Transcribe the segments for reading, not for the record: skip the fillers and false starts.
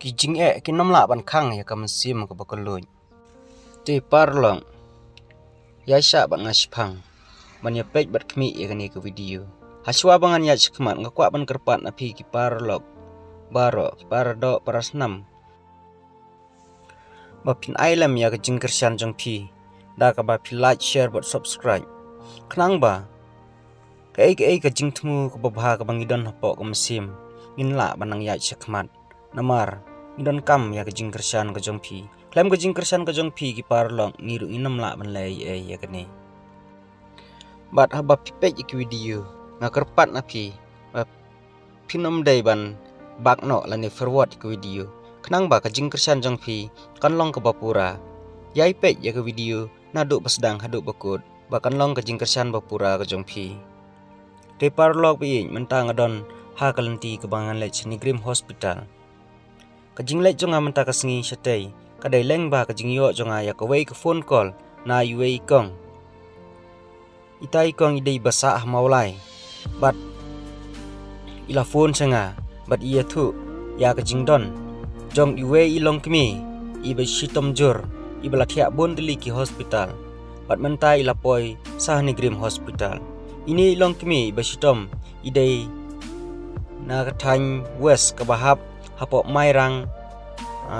kijing kinom la ban khang ya kam sim ka bakaloi te parlong ya sha ban ngashpang ban ya pej bat khmi ya gani ka video haswa bangan ya chikmat ngakwa ban kerpat na phi ki parlok baro ki pardo parasnam bapin ailam ya ka jingkersan jong phi da ka ba phi like share but subscribe khnang ba ka jingthmu ka babha ka bangidon hapo ka mesim in la banang ya chikmat namar idon kam ya ka jingkersan ka jong phi klem ka jingkersan ka jong phi ki parlong niru inam la ban lai ya kani bat haba pipej ki video ngakerpat na phi pinom dai ban bakno lani forward ki video khnang ba ka jingkersan jong phi kanlong ka bapura yai pej ya ka video nadu pasdang hadu bakut ba kanlong ka jingkersan bapura ka jong phi te parlok bi mentang adon ha kalanti ka bangan le chni grim hospital ka jingle jonga menta ka sngi shatei ka dai leng ba ka jingyo jonga ya ka wei ka phone call na yuei kong itai kong idei basa maulai bat ila phone sanga bat iya thu ya ka jingdon jong yuei ilong kmi ibe shitom jur ibala thia bon dili ki hospital bat menta ila poi sahni grim hospital ini ilong kmi ibe shitom idei na ka thang west ka bahap hapo mairang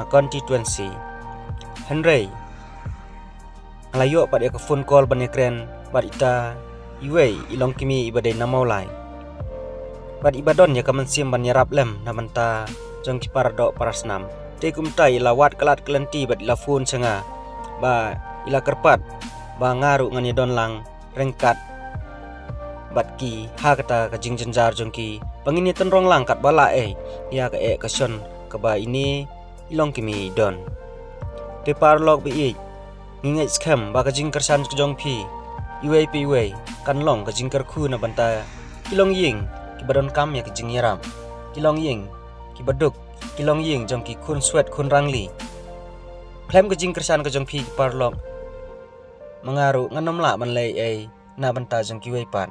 constituency Henry alayo pat ya ka phone call ban ekren bat ita iwei ilong kimi ibadai namaulai bat ibadon ya ka mansim ban yarap lem na manta jong ki pardo parasnam te kumta ila wat kalat kelanti bat ila phone sanga ba ila kerpat ba ngaru ngani don lang rengkat bat ki ha kata ka jingjenjar jong ki pangini tenrong lang kat bala ya ka kason ka ba ini ilong kimi don te parlok bi ngingai scam ba ka jingkersan ka jong phi iwei pi wei kan long ka jingker khu na banta kilong ying ki badon kam ya ka jingyaram kilong ying ki baduk kilong ying jong ki khun swet khun rangli klem ka jingkersan ka jong phi parlok mangaru nganom la ban lei na banta jong ki wei pan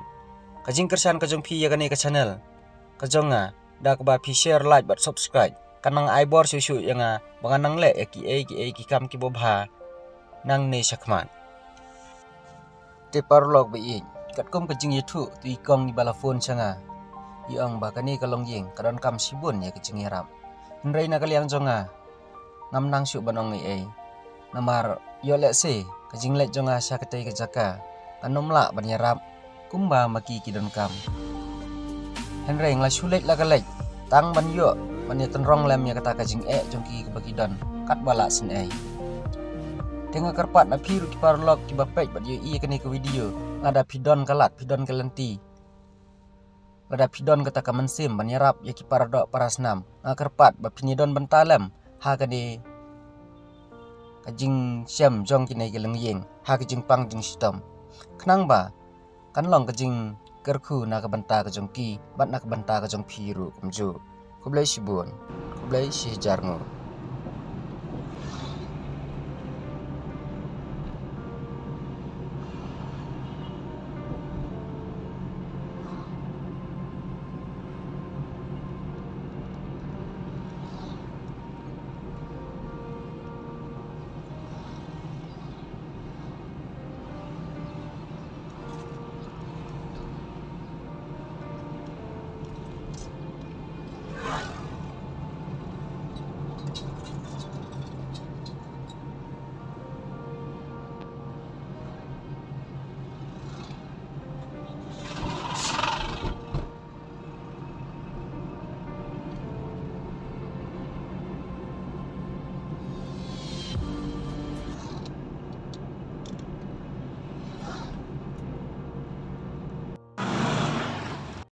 ka jingkersan ka jong phi ya ka channel ka jonga da ka ba phi share like but subscribe kanang aibor susu yang banganang le ki kam ki bobha nang ne sakman te parlok bi kat kom ka jing yuthu tu ikong ni bala phone changa iong ba kani kalong ying kadon kam sibun ya ki jingyaram nrei na kaliang jonga ngam nang su banong ni namar yo le se ka jinglet jonga sakatei ka jaka kanom la ban yarap kumba maki ki don kam henrei ngla sulet la kalek tang ban yo mani tenrong lem ya kata ka jing jongki bagi don kat bala sin tengah kerpat na phiru ki parlok ki bapej bat yo kani ke video lada pidon kalat pidon kalanti lada pidon kata ka mansim ban yarap ya ki pardo parasnam kerpat ba pinidon bentalem ha kani ka jing syam jong ki nei geleng yeng ha ka jing pang jing sitom khnang ba kan long ka jing kerkhu na ka banta ka jongki bat na ka banta ka jong phiru kumju kublai sibun kublai si jarngo